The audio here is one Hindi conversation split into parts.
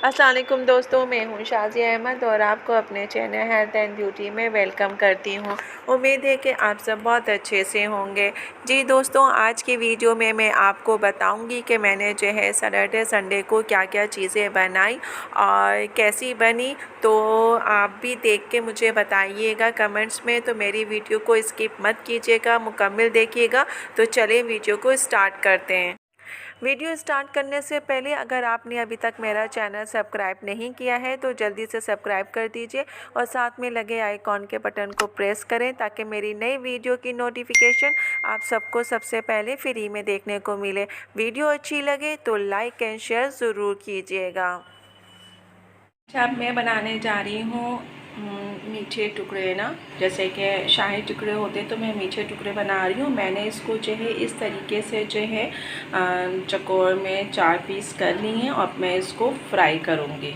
अस्सलाम वालेकुम दोस्तों, मैं हूं शाज़िया अहमद और आपको अपने चैनल हेल्थ एंड ब्यूटी में वेलकम करती हूं। उम्मीद है कि आप सब बहुत अच्छे से होंगे। जी दोस्तों, आज की वीडियो में मैं आपको बताऊंगी कि मैंने जो है सैटरडे संडे को क्या क्या चीज़ें बनाई और कैसी बनी। तो आप भी देख के मुझे बताइएगा कमेंट्स में। तो मेरी वीडियो को स्किप मत कीजिएगा, मुकम्मल देखिएगा। तो चलिए वीडियो को स्टार्ट करते हैं। वीडियो स्टार्ट करने से पहले अगर आपने अभी तक मेरा चैनल सब्सक्राइब नहीं किया है तो जल्दी से सब्सक्राइब कर दीजिए और साथ में लगे आइकॉन के बटन को प्रेस करें ताकि मेरी नई वीडियो की नोटिफिकेशन आप सबको सबसे पहले फ्री में देखने को मिले। वीडियो अच्छी लगे तो लाइक एंड शेयर ज़रूर कीजिएगा। अच्छा, अब मैं बनाने जा रही हूँ मीठे टुकड़े ना, जैसे कि शाही टुकड़े होते तो मैं मीठे टुकड़े बना रही हूँ। मैंने इसको जो है इस तरीके से जो है चकोर में 4 पीस कर ली हैं और मैं इसको फ्राई करूँगी।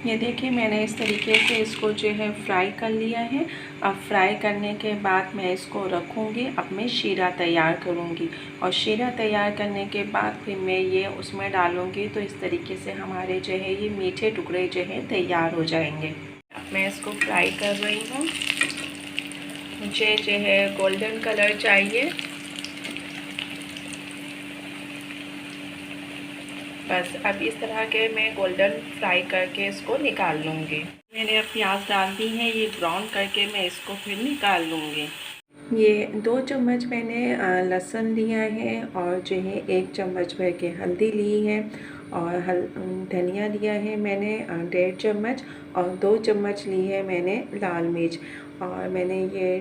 ये देखिए, मैंने इस तरीके से इसको जो है फ्राई कर लिया है। अब फ्राई करने के बाद मैं इसको रखूँगी। अब मैं शीरा तैयार करूँगी और शीरा तैयार करने के बाद फिर मैं ये उसमें डालूँगी। तो इस तरीके से हमारे जो है ये मीठे टुकड़े जो है तैयार हो जाएंगे। मैं इसको फ्राई कर रही हूँ। मुझे जो है गोल्डन कलर चाहिए। बस अब इस तरह के मैं गोल्डन फ्राई करके इसको निकाल लूँगी। मैंने अब प्याज डाल दी है, ये ब्राउन करके मैं इसको फिर निकाल लूँगी। ये 2 चम्मच मैंने लहसुन लिया है और जो है 1 चम्मच भर के हल्दी ली है और धनिया लिया है मैंने 1.5 चम्मच और 2 चम्मच ली है मैंने लाल मिर्च और मैंने ये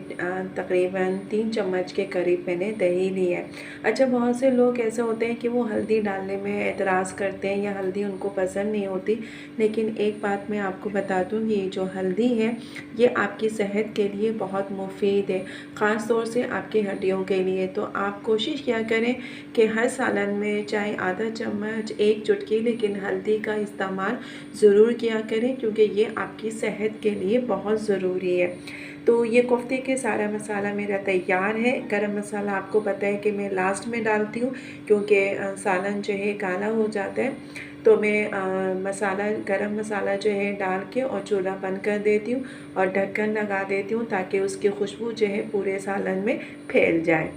तकरीबन 3 चम्मच के करीब मैंने दही ली है। अच्छा, बहुत से लोग ऐसे होते हैं कि वो हल्दी डालने में एतराज़ करते हैं या हल्दी उनको पसंद नहीं होती, लेकिन एक बात मैं आपको बता दूँ, ये जो हल्दी है ये आपकी सेहत के लिए बहुत मुफीद है, ख़ास तौर से आपकी हड्डियों के लिए। तो आप कोशिश किया करें कि हर सालन में चाहे आधा चम्मच 1 चुटकी लेकिन हल्दी का इस्तेमाल ज़रूर किया करें, क्योंकि ये आपकी सेहत के लिए बहुत ज़रूरी है। तो ये कोफ्ते के सारा मसाला मेरा तैयार है। गरम मसाला आपको पता है कि मैं लास्ट में डालती हूँ, क्योंकि सालन जो है काला हो जाता है। तो मैं गरम मसाला जो है डाल के और चूल्हा बंद कर देती हूँ और ढक्कन लगा देती हूँ ताकि उसकी खुशबू जो है पूरे सालन में फैल जाए।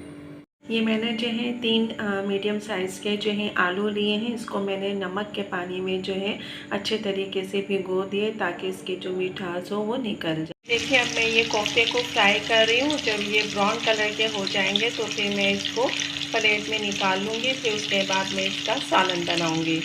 ये मैंने जो है 3 मीडियम साइज़ के जो है आलू लिए हैं। इसको मैंने नमक के पानी में जो है अच्छे तरीके से भिगो दिए ताकि इसकी जो मिठास हो वो निकल जाए। देखिए, अब मैं ये कोफ्ते को फ्राई कर रही हूँ। जब ये ब्राउन कलर के हो जाएंगे तो फिर मैं इसको प्लेट में निकाल लूँगी। फिर उसके बाद मैं इसका सालन बनाऊँगी।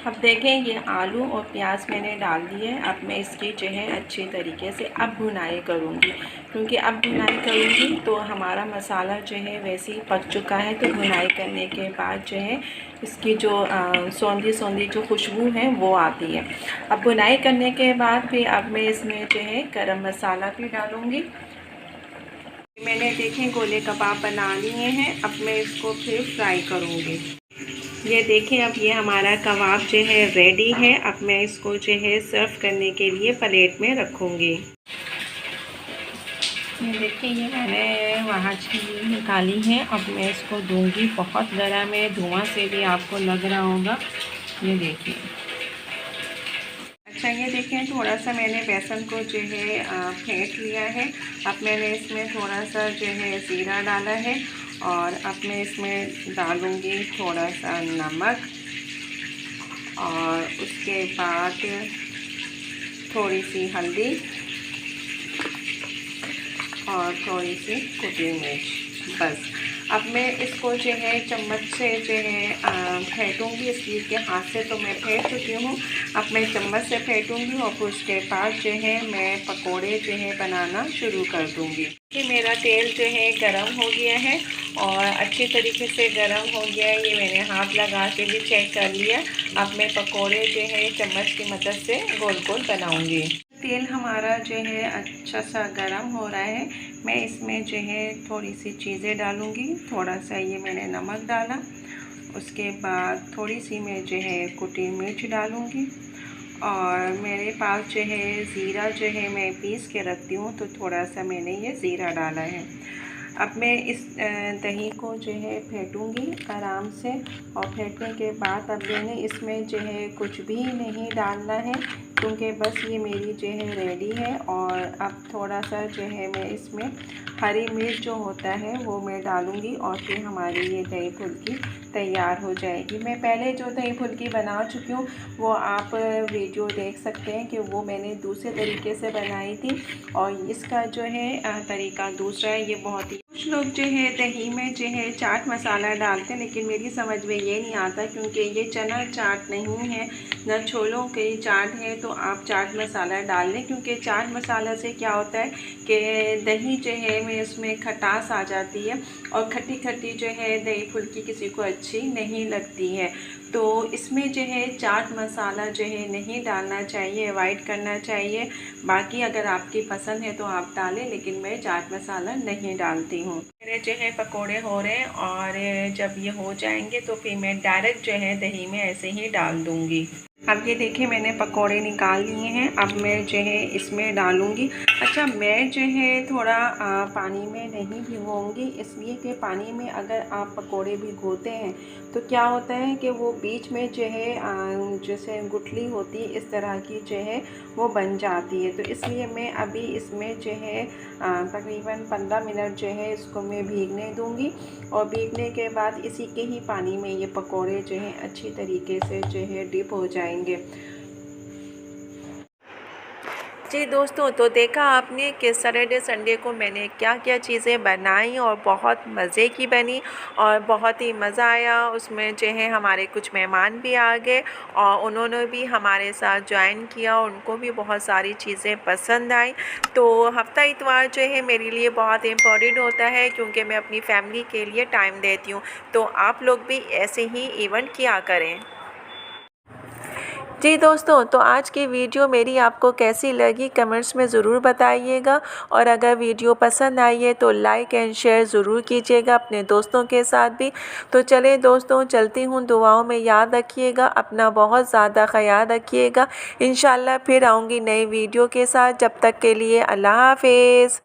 अब देखें, ये आलू और प्याज मैंने डाल दिए। अब मैं इसकी जो है अच्छी तरीके से अब भुनाई करूँगी, क्योंकि अब भुनाई करूँगी तो हमारा मसाला जो है वैसे ही पक चुका है। तो भुनाई करने के बाद जो है इसकी जो सौंधी सौंधी जो खुशबू है वो आती है। अब भुनाई करने के बाद फिर अब मैं इसमें जो है गरम मसाला भी डालूँगी। मैंने देखें गोले कबाब बना लिए हैं। अब मैं इसको फिर फ्राई करूँगी। ये देखें, अब ये हमारा कबाब जो है रेडी है। अब मैं इसको जो है सर्व करने के लिए प्लेट में रखूँगी। ये देखिए, ये मैंने वहाँ से निकाली है। अब मैं इसको दूंगी। बहुत गर्म है, धुआं से भी आपको लग रहा होगा। ये देखिए। अच्छा, ये देखें, थोड़ा सा मैंने बेसन को जो है फेंट लिया है। अब मैंने इसमें थोड़ा सा जो है ज़ीरा डाला है और अब मैं इसमें डालूँगी थोड़ा सा नमक और उसके बाद थोड़ी सी हल्दी और थोड़ी सी कुटी मिर्च। बस अब मैं इसको जो है चम्मच से जो है फेंटूँगी। इसलिए कि हाथ से तो मैं फेंट चुकी हूँ। अब मैं चम्मच से फेंटूँगी और फिर उसके बाद जो है मैं पकोड़े जो है बनाना शुरू कर दूँगी। कि मेरा तेल जो है गरम हो गया है और अच्छे तरीके से गरम हो गया है। ये मैंने हाथ लगा के भी चेक कर लिया। अब मैं पकोड़े जो है चम्मच की मदद से गोल गोल बनाऊँगी। तेल हमारा जो है अच्छा सा गरम हो रहा है। मैं इसमें जो है थोड़ी सी चीज़ें डालूँगी। थोड़ा सा ये मैंने नमक डाला, उसके बाद थोड़ी सी मैं जो है कुटी मिर्च डालूँगी और मेरे पास जो है ज़ीरा जो है मैं पीस के रखती हूँ, तो थोड़ा सा मैंने ये ज़ीरा डाला है। अब मैं इस दही को जो है फेंटूँगी आराम से, और फेंटने के बाद अब मैंने इसमें जो है कुछ भी नहीं डालना है, क्योंकि बस ये मेरी जो है रेडी है। और अब थोड़ा सा जो है मैं इसमें हरी मिर्च जो होता है वो मैं डालूँगी, और फिर हमारी ये दही फुल्की तैयार हो जाएगी। मैं पहले जो दही फुल्की बना चुकी हूँ वो आप वीडियो देख सकते हैं कि वो मैंने दूसरे तरीके से बनाई थी, और इसका जो है तरीका दूसरा है। ये बहुत ही, कुछ लोग जो है दही में जो है चाट मसाला डालते हैं, लेकिन मेरी समझ में ये नहीं आता, क्योंकि ये चना चाट नहीं है, न छोलों की चाट है। तो आप चाट मसाला डाल लें, क्योंकि चाट मसाला से क्या होता है कि दही जो है में उसमें खटास आ जाती है, और खट्टी खट्टी जो है दही फुल्की किसी को अच्छी नहीं लगती है। तो इसमें जो है चाट मसाला जो है नहीं डालना चाहिए, अवॉइड करना चाहिए। बाकी अगर आपकी पसंद है तो आप डालें, लेकिन मैं चाट मसाला नहीं डालती हूँ। मेरे जो है पकोड़े हो रहे हैं, और जब ये हो जाएंगे तो फिर मैं डायरेक्ट जो है दही में ऐसे ही डाल दूँगी। अब ये देखिए मैंने पकोड़े निकाल लिए हैं, अब मैं जो है इसमें डालूँगी। अच्छा, मैं जो है थोड़ा पानी में नहीं भिगोऊँगी, इसलिए कि पानी में अगर आप पकोड़े भिगोते हैं तो क्या होता है कि वो बीच में जो है जैसे गुठली होती है इस तरह की जो है वो बन जाती है। तो इसलिए मैं अभी इसमें जो है तकरीबन 15 मिनट जो है इसको मैं भीगने दूँगी, और भीगने के बाद इसी के ही पानी में ये पकोड़े जो हैं अच्छी तरीके से जो है डिप हो जाएंगे। जी दोस्तों, तो देखा आपने कि सैटरडे संडे को मैंने क्या क्या चीज़ें बनाई, और बहुत मज़े की बनी, और बहुत ही मज़ा आया। उसमें जो है हमारे कुछ मेहमान भी आ गए, और उन्होंने भी हमारे साथ ज्वाइन किया, उनको भी बहुत सारी चीज़ें पसंद आई। तो हफ्ता इतवार जो है मेरे लिए बहुत इम्पोर्टेंट होता है, क्योंकि मैं अपनी फैमिली के लिए टाइम देती हूँ। तो आप लोग भी ऐसे ही इवेंट किया करें। जी दोस्तों, तो आज की वीडियो मेरी आपको कैसी लगी कमेंट्स में ज़रूर बताइएगा, और अगर वीडियो पसंद आई है तो लाइक एंड शेयर ज़रूर कीजिएगा अपने दोस्तों के साथ भी। तो चलें दोस्तों, चलती हूँ, दुआओं में याद रखिएगा, अपना बहुत ज़्यादा ख्याल रखिएगा। इंशाल्लाह फिर आऊँगी नई वीडियो के साथ, जब तक के लिए अल्लाह हाफ़िज़।